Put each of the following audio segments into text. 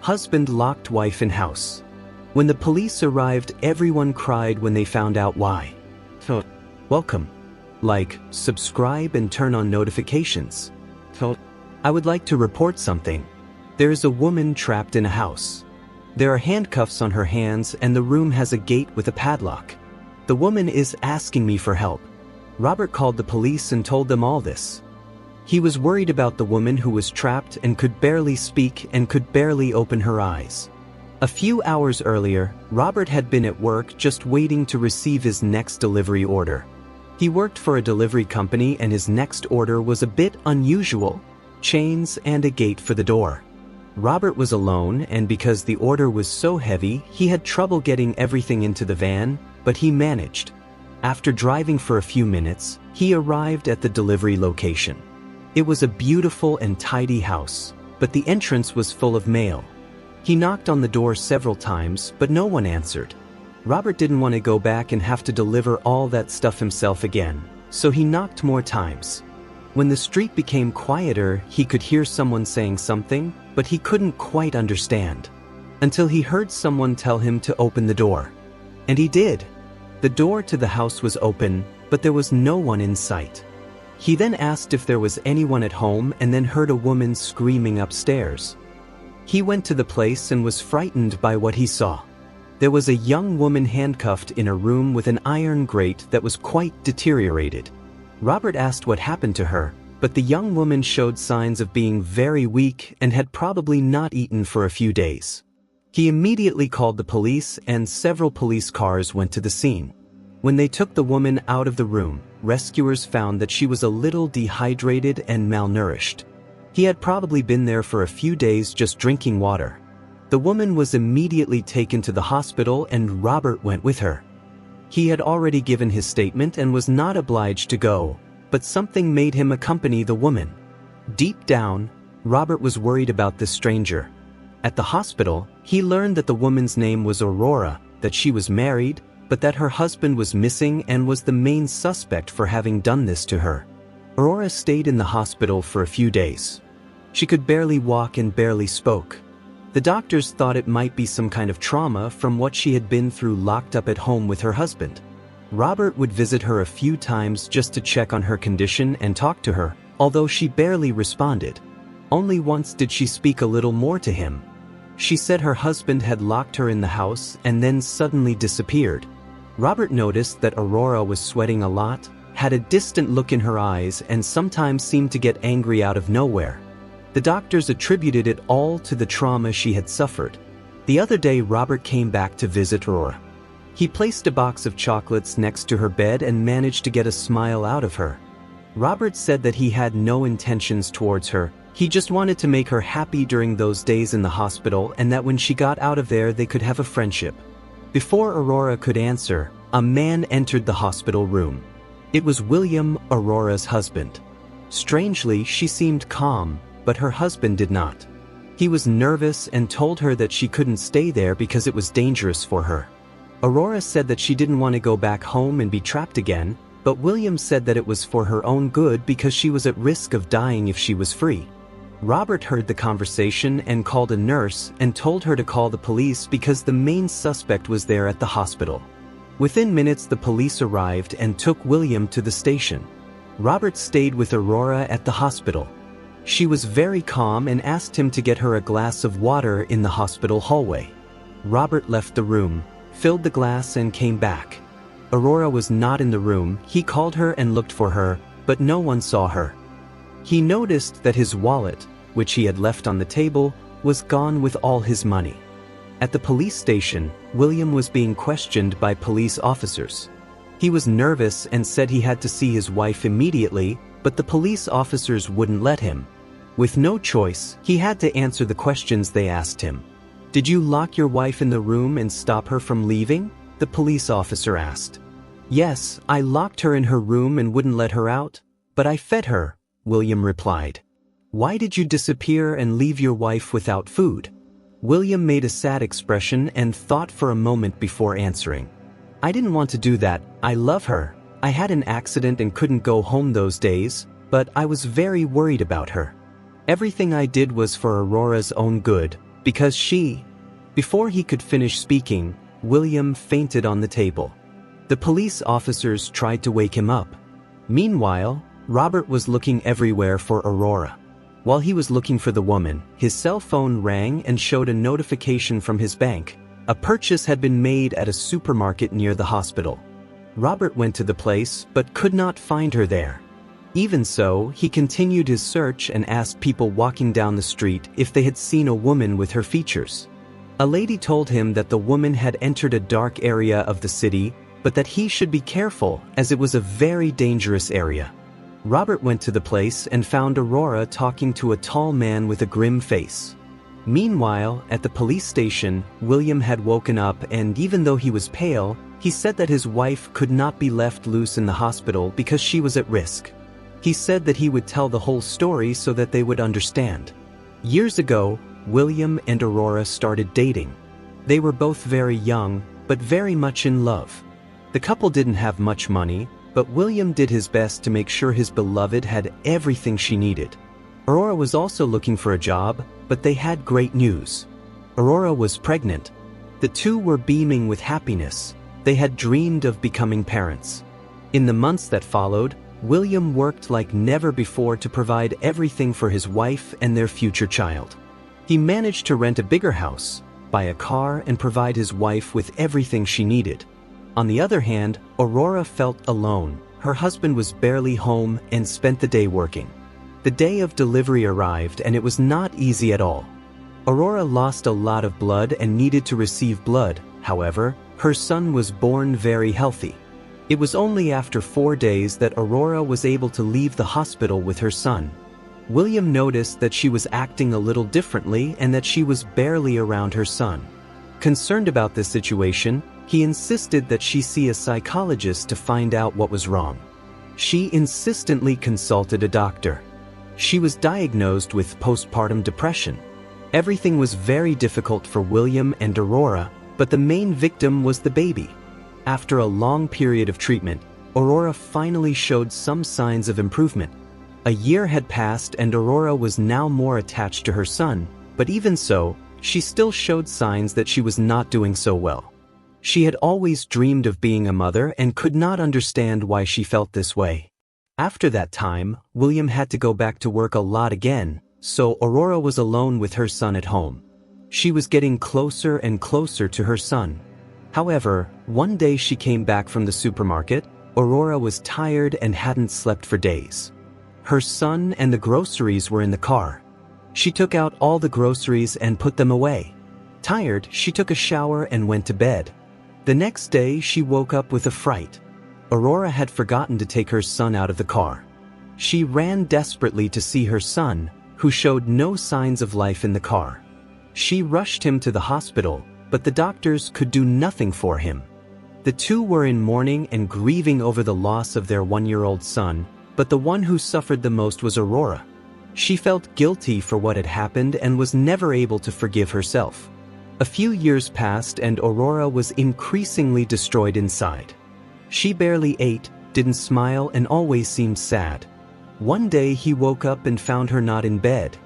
Husband locked wife in house. When the police arrived, everyone cried when they found out why. So, welcome. Like, subscribe and turn on notifications. So, I would like to report something. There is a woman trapped in a house. There are handcuffs on her hands and the room has a gate with a padlock. The woman is asking me for help. Robert called the police and told them all this. He was worried about the woman who was trapped and could barely speak and could barely open her eyes. A few hours earlier, Robert had been at work just waiting to receive his next delivery order. He worked for a delivery company and his next order was a bit unusual: chains and a gate for the door. Robert was alone, and because the order was so heavy, he had trouble getting everything into the van, but he managed. After driving for a few minutes, he arrived at the delivery location. It was a beautiful and tidy house, but the entrance was full of mail. He knocked on the door several times, but no one answered. Robert didn't want to go back and have to deliver all that stuff himself again, so he knocked more times. When the street became quieter, he could hear someone saying something, but he couldn't quite understand. Until he heard someone tell him to open the door. And he did. The door to the house was open, but there was no one in sight. He then asked if there was anyone at home and then heard a woman screaming upstairs. He went to the place and was frightened by what he saw. There was a young woman handcuffed in a room with an iron grate that was quite deteriorated. Robert asked what happened to her, but the young woman showed signs of being very weak and had probably not eaten for a few days. He immediately called the police and several police cars went to the scene. When they took the woman out of the room, rescuers found that she was a little dehydrated and malnourished. He had probably been there for a few days just drinking water. The woman was immediately taken to the hospital and Robert went with her. He had already given his statement and was not obliged to go, but something made him accompany the woman. Deep down, Robert was worried about this stranger. At the hospital, he learned that the woman's name was Aurora, that she was married, but that her husband was missing and was the main suspect for having done this to her. Aurora stayed in the hospital for a few days. She could barely walk and barely spoke. The doctors thought it might be some kind of trauma from what she had been through locked up at home with her husband. Robert would visit her a few times just to check on her condition and talk to her, although she barely responded. Only once did she speak a little more to him. She said her husband had locked her in the house and then suddenly disappeared. Robert noticed that Aurora was sweating a lot, had a distant look in her eyes, and sometimes seemed to get angry out of nowhere. The doctors attributed it all to the trauma she had suffered. The other day, Robert came back to visit Aurora. He placed a box of chocolates next to her bed and managed to get a smile out of her. Robert said that he had no intentions towards her. He just wanted to make her happy during those days in the hospital and that when she got out of there they could have a friendship. Before Aurora could answer, a man entered the hospital room. It was William, Aurora's husband. Strangely, she seemed calm, but her husband did not. He was nervous and told her that she couldn't stay there because it was dangerous for her. Aurora said that she didn't want to go back home and be trapped again, but William said that it was for her own good because she was at risk of dying if she was free. Robert heard the conversation and called a nurse and told her to call the police because the main suspect was there at the hospital. Within minutes, the police arrived and took William to the station. Robert stayed with Aurora at the hospital. She was very calm and asked him to get her a glass of water in the hospital hallway. Robert left the room, filled the glass and came back. Aurora was not in the room. He called her and looked for her, but no one saw her. He noticed that his wallet, which he had left on the table, was gone with all his money. At the police station, William was being questioned by police officers. He was nervous and said he had to see his wife immediately, but the police officers wouldn't let him. With no choice, he had to answer the questions they asked him. "Did you lock your wife in the room and stop her from leaving?" the police officer asked. "Yes, I locked her in her room and wouldn't let her out, but I fed her," William replied. "Why did you disappear and leave your wife without food?" William made a sad expression and thought for a moment before answering. "I didn't want to do that. I love her. I had an accident and couldn't go home those days, but I was very worried about her. Everything I did was for Aurora's own good, Because before he could finish speaking, William fainted on the table. The police officers tried to wake him up. Meanwhile, Robert was looking everywhere for Aurora. While he was looking for the woman, his cell phone rang and showed a notification from his bank. A purchase had been made at a supermarket near the hospital. Robert went to the place but could not find her there. Even so, he continued his search and asked people walking down the street if they had seen a woman with her features. A lady told him that the woman had entered a dark area of the city, but that he should be careful as it was a very dangerous area. Robert went to the place and found Aurora talking to a tall man with a grim face. Meanwhile, at the police station, William had woken up, and even though he was pale, he said that his wife could not be left loose in the hospital because she was at risk. He said that he would tell the whole story so that they would understand. Years ago, William and Aurora started dating. They were both very young, but very much in love. The couple didn't have much money, but William did his best to make sure his beloved had everything she needed. Aurora was also looking for a job, but they had great news. Aurora was pregnant. The two were beaming with happiness. They had dreamed of becoming parents. In the months that followed, William worked like never before to provide everything for his wife and their future child. He managed to rent a bigger house, buy a car, and provide his wife with everything she needed. On the other hand, Aurora felt alone. Her husband was barely home and spent the day working. The day of delivery arrived, and it was not easy at all. Aurora lost a lot of blood and needed to receive blood. However, her son was born very healthy. It was only after 4 days that Aurora was able to leave the hospital with her son. William noticed that she was acting a little differently and that she was barely around her son. Concerned about this situation, he insisted that she see a psychologist to find out what was wrong. She insistently consulted a doctor. She was diagnosed with postpartum depression. Everything was very difficult for William and Aurora, but the main victim was the baby. After a long period of treatment, Aurora finally showed some signs of improvement. A year had passed and Aurora was now more attached to her son, but even so, she still showed signs that she was not doing so well. She had always dreamed of being a mother and could not understand why she felt this way. After that time, William had to go back to work a lot again, so Aurora was alone with her son at home. She was getting closer and closer to her son. However, one day she came back from the supermarket. Aurora was tired and hadn't slept for days. Her son and the groceries were in the car. She took out all the groceries and put them away. Tired, she took a shower and went to bed. The next day, she woke up with a fright. Aurora had forgotten to take her son out of the car. She ran desperately to see her son, who showed no signs of life in the car. She rushed him to the hospital, but the doctors could do nothing for him. The two were in mourning and grieving over the loss of their 1-year-old son, but the one who suffered the most was Aurora. She felt guilty for what had happened and was never able to forgive herself. A few years passed and Aurora was increasingly destroyed inside. She barely ate, didn't smile, and always seemed sad. One day he woke up and found her not in bed.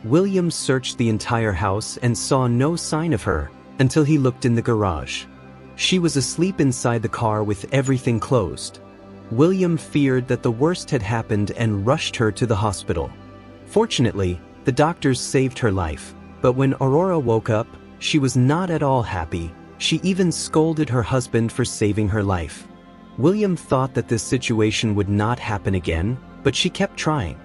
William searched the entire house and saw no sign of her until he looked in the garage. She was asleep inside the car with everything closed. William feared that the worst had happened and rushed her to the hospital. Fortunately, the doctors saved her life, but when Aurora woke up, she was not at all happy. She even scolded her husband for saving her life. William thought that this situation would not happen again, but she kept trying.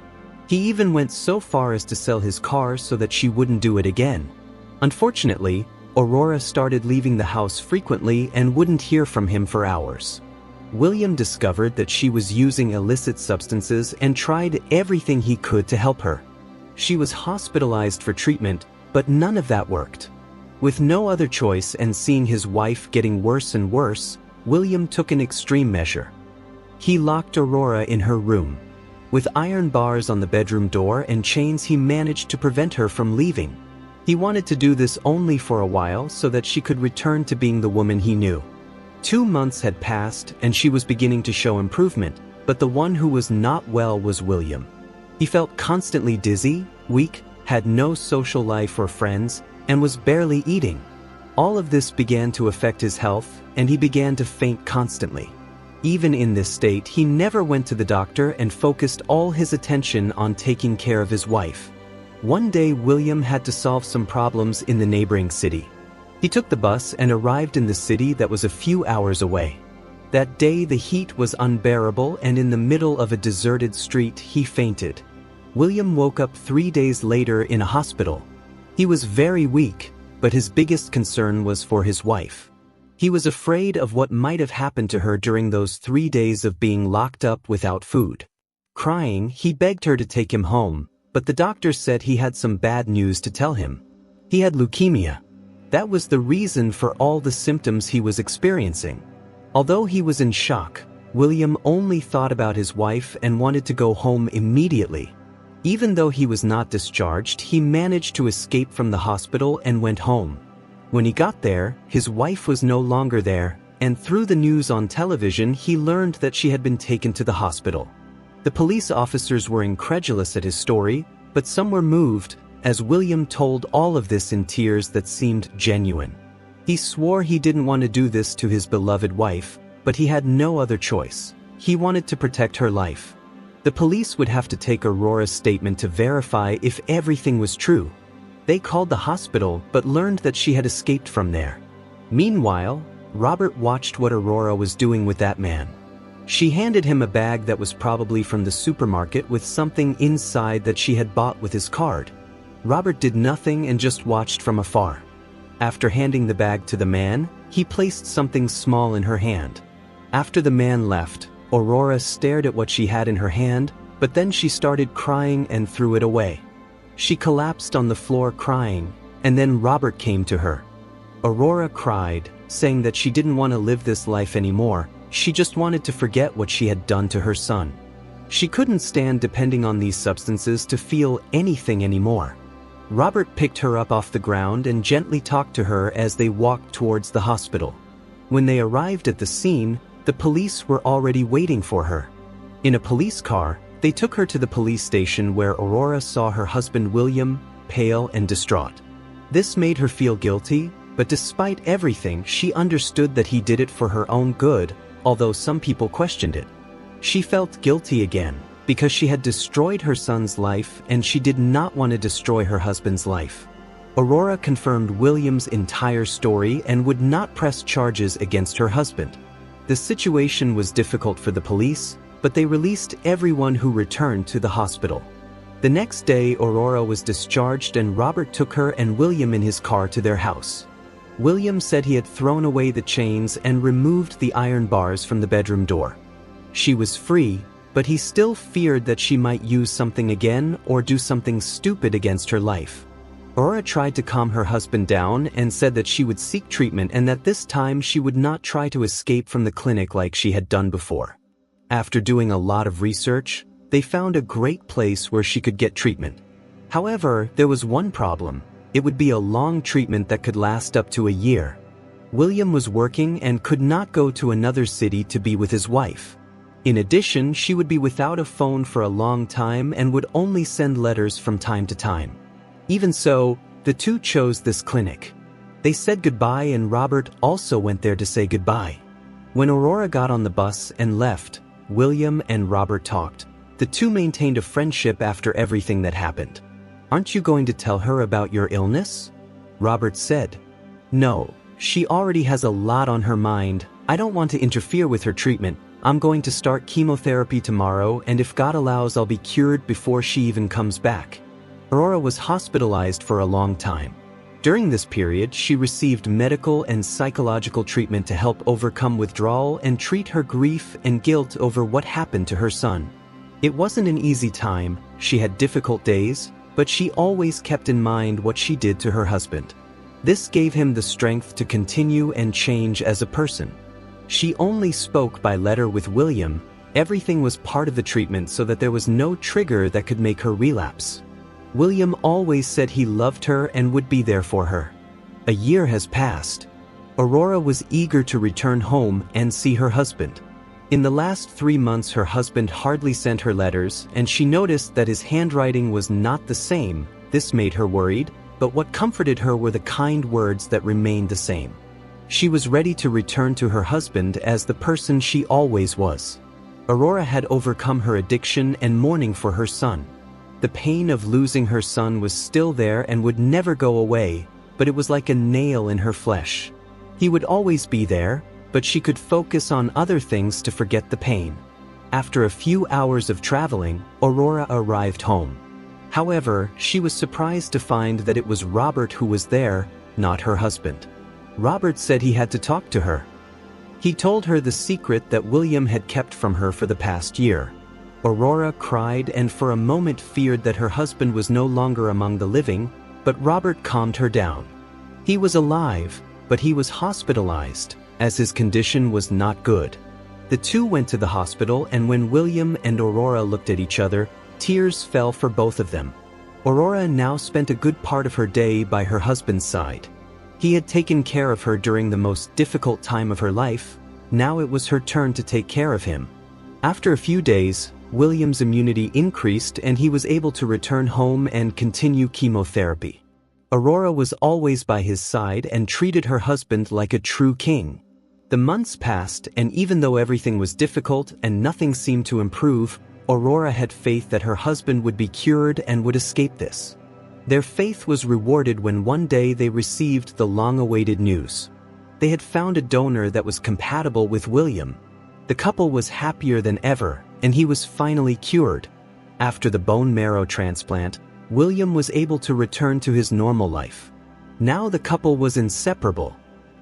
He even went so far as to sell his car so that she wouldn't do it again. Unfortunately, Aurora started leaving the house frequently and wouldn't hear from him for hours. William discovered that she was using illicit substances and tried everything he could to help her. She was hospitalized for treatment, but none of that worked. With no other choice and seeing his wife getting worse and worse, William took an extreme measure. He locked Aurora in her room. With iron bars on the bedroom door and chains, he managed to prevent her from leaving. He wanted to do this only for a while so that she could return to being the woman he knew. 2 months had passed and she was beginning to show improvement, but the one who was not well was William. He felt constantly dizzy, weak, had no social life or friends, and was barely eating. All of this began to affect his health, and he began to faint constantly. Even in this state, he never went to the doctor and focused all his attention on taking care of his wife. One day, William had to solve some problems in the neighboring city. He took the bus and arrived in the city that was a few hours away. That day, the heat was unbearable, and in the middle of a deserted street, he fainted. William woke up 3 days later in a hospital. He was very weak, but his biggest concern was for his wife. He was afraid of what might have happened to her during those 3 days of being locked up without food. Crying, he begged her to take him home, but the doctor said he had some bad news to tell him. He had leukemia. That was the reason for all the symptoms he was experiencing. Although he was in shock, William only thought about his wife and wanted to go home immediately. Even though he was not discharged, he managed to escape from the hospital and went home. When he got there, his wife was no longer there, and through the news on television, he learned that she had been taken to the hospital. The police officers were incredulous at his story, but some were moved, as William told all of this in tears that seemed genuine. He swore he didn't want to do this to his beloved wife, but he had no other choice. He wanted to protect her life. The police would have to take Aurora's statement to verify if everything was true. They called the hospital but learned that she had escaped from there. Meanwhile, Robert watched what Aurora was doing with that man. She handed him a bag that was probably from the supermarket with something inside that she had bought with his card. Robert did nothing and just watched from afar. After handing the bag to the man, he placed something small in her hand. After the man left, Aurora stared at what she had in her hand, but then she started crying and threw it away. She collapsed on the floor crying, and then Robert came to her. Aurora cried, saying that she didn't want to live this life anymore. She just wanted to forget what she had done to her son. She couldn't stand depending on these substances to feel anything anymore. Robert picked her up off the ground and gently talked to her as they walked towards the hospital. When they arrived at the scene, the police were already waiting for her. In a police car, they took her to the police station where Aurora saw her husband William, pale and distraught. This made her feel guilty, but despite everything, she understood that he did it for her own good, although some people questioned it. She felt guilty again, because she had destroyed her son's life and she did not want to destroy her husband's life. Aurora confirmed William's entire story and would not press charges against her husband. The situation was difficult for the police, but they released everyone who returned to the hospital. The next day, Aurora was discharged and Robert took her and William in his car to their house. William said he had thrown away the chains and removed the iron bars from the bedroom door. She was free, but he still feared that she might use something again or do something stupid against her life. Aurora tried to calm her husband down and said that she would seek treatment and that this time she would not try to escape from the clinic like she had done before. After doing a lot of research, they found a great place where she could get treatment. However, there was one problem. It would be a long treatment that could last up to a year. William was working and could not go to another city to be with his wife. In addition, she would be without a phone for a long time and would only send letters from time to time. Even so, the two chose this clinic. They said goodbye and Robert also went there to say goodbye. When Aurora got on the bus and left, William and Robert talked. The two maintained a friendship after everything that happened. "Aren't you going to tell her about your illness?" Robert said. "No, she already has a lot on her mind. I don't want to interfere with her treatment. I'm going to start chemotherapy tomorrow, and if God allows, I'll be cured before she even comes back." Aurora was hospitalized for a long time. During this period, she received medical and psychological treatment to help overcome withdrawal and treat her grief and guilt over what happened to her son. It wasn't an easy time. She had difficult days, but she always kept in mind what she did to her husband. This gave him the strength to continue and change as a person. She only spoke by letter with William. Everything was part of the treatment so that there was no trigger that could make her relapse. William always said he loved her and would be there for her. A year has passed. Aurora was eager to return home and see her husband. In the last 3 months, her husband hardly sent her letters, and she noticed that his handwriting was not the same. This made her worried, but what comforted her were the kind words that remained the same. She was ready to return to her husband as the person she always was. Aurora had overcome her addiction and mourning for her son. The pain of losing her son was still there and would never go away, but it was like a nail in her flesh. He would always be there, but she could focus on other things to forget the pain. After a few hours of traveling, Aurora arrived home. However, she was surprised to find that it was Robert who was there, not her husband. Robert said he had to talk to her. He told her the secret that William had kept from her for the past year. Aurora cried and for a moment feared that her husband was no longer among the living, but Robert calmed her down. He was alive, but he was hospitalized, as his condition was not good. The two went to the hospital, and when William and Aurora looked at each other, tears fell for both of them. Aurora now spent a good part of her day by her husband's side. He had taken care of her during the most difficult time of her life. Now it was her turn to take care of him. After a few days, William's immunity increased and he was able to return home and continue chemotherapy. Aurora was always by his side and treated her husband like a true king. The months passed, and even though everything was difficult and nothing seemed to improve, Aurora had faith that her husband would be cured and would escape this. Their faith was rewarded when one day they received the long-awaited news. They had found a donor that was compatible with William. The couple was happier than ever, and he was finally cured. After the bone marrow transplant, William was able to return to his normal life. Now the couple was inseparable.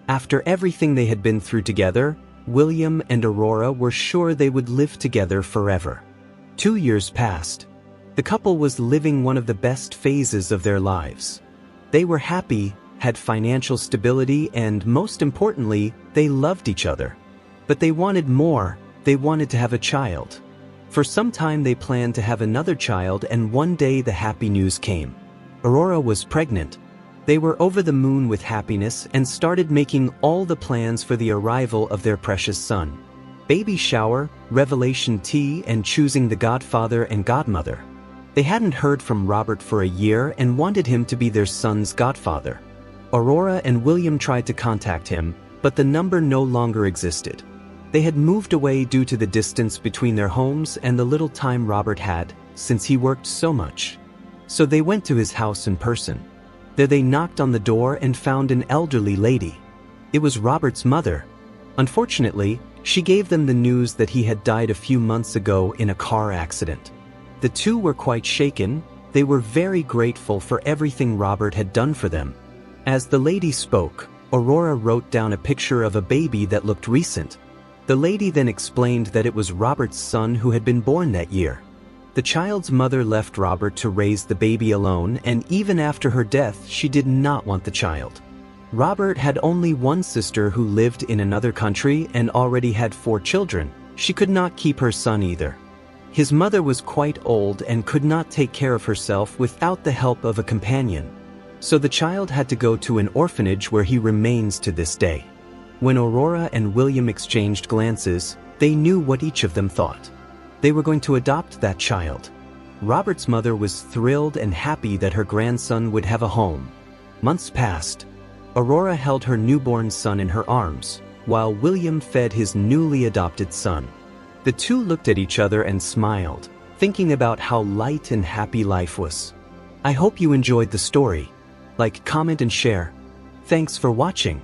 After everything they had been through together, William and Aurora were sure they would live together forever. 2 years passed. The couple was living one of the best phases of their lives. They were happy, had financial stability, and most importantly, they loved each other. But they wanted more. They wanted to have a child. For some time they planned to have another child, and one day the happy news came. Aurora was pregnant. They were over the moon with happiness and started making all the plans for the arrival of their precious son. Baby shower, revelation tea, and choosing the godfather and godmother. They hadn't heard from Robert for a year and wanted him to be their son's godfather. Aurora and William tried to contact him, but the number no longer existed. They had moved away due to the distance between their homes and the little time Robert had, since he worked so much. So they went to his house in person. There they knocked on the door and found an elderly lady. It was Robert's mother. Unfortunately, she gave them the news that he had died a few months ago in a car accident. The two were quite shaken. They were very grateful for everything Robert had done for them. As the lady spoke, Aurora wrote down a picture of a baby that looked recent. The lady then explained that it was Robert's son who had been born that year. The child's mother left Robert to raise the baby alone, and even after her death, she did not want the child. Robert had only one sister who lived in another country and already had 4 children. She could not keep her son either. His mother was quite old and could not take care of herself without the help of a companion. So the child had to go to an orphanage where he remains to this day. When Aurora and William exchanged glances, they knew what each of them thought. They were going to adopt that child. Robert's mother was thrilled and happy that her grandson would have a home. Months passed. Aurora held her newborn son in her arms, while William fed his newly adopted son. The two looked at each other and smiled, thinking about how light and happy life was. I hope you enjoyed the story. Like, comment, and share. Thanks for watching.